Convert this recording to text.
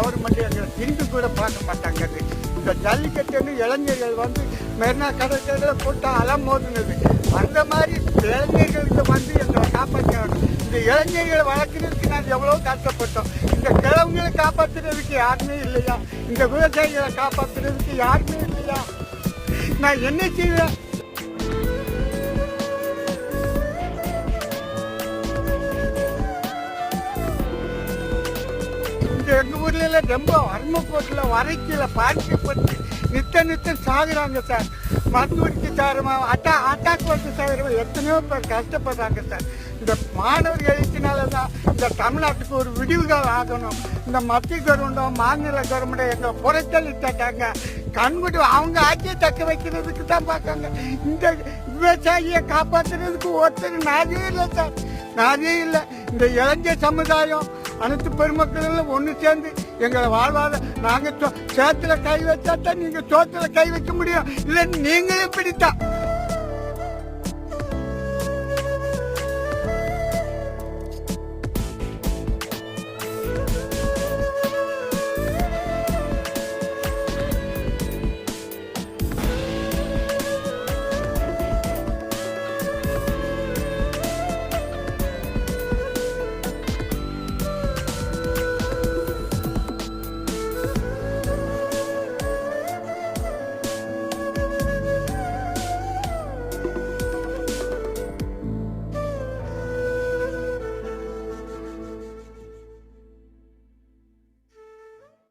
Government எங்களை திரும்பி கூட பார்க்க மாட்டாங்க. இந்த ஜல்லிக்கட்டுன்னு இளைஞர்கள் வந்து மெரினா கடற்கரையில் போட்டு அலமோதுனது. அந்த மாதிரி இளைஞர்களுக்கு வந்து எங்களை காப்பாற்றணும். இந்த இளைஞர்களை வளர்க்குறதுக்கு நாங்கள் எவ்வளோ கஷ்டப்பட்டோம். இந்த கிழவங்களை காப்பாற்றுறதுக்கு யாருமே இல்லையா? இந்த விவசாயிகளை காப்பாற்றுறதுக்கு யாருமே இல்லையா? நான் என்ன செய்வேன்? எங்கள் ஊர்ல ரொம்ப வறுமைக்கோட்டில் வரைக்கில பாதிக்கப்பட்டு நித்தம் சாகுறாங்க சார். மருத்துவருக்கு சார் அட்டாக் வந்து சார் எத்தனையோ பேர் கஷ்டப்படுறாங்க சார். இந்த மாணவர்கள் எழுத்தினால தான் இந்த தமிழ்நாட்டுக்கு ஒரு விடிவுகள் ஆகணும். இந்த மத்திய கவர்மெண்ட்டும் மாநில கவர்மெண்ட்டும் எங்களை புறத்தள்ளிட்டாங்க. கண்குட்டி அவங்க ஆட்சியை தக்க வைக்கிறதுக்கு தான் பார்க்காங்க. இந்த விவசாயியை காப்பாற்றுறதுக்கு ஒருத்தர் நாதே இல்லை சார், நாதே இல்லை. இந்த இளைஞர் சமுதாயம் அனைத்து பெருமக்களும் ஒன்று சேர்ந்து எங்களை வாழ்வாத நாங்கள் சேத்துல கை வச்சா தான் நீங்கள் சோத்துல கை வைக்க முடியும். இல்லை நீங்களும் பிடித்தா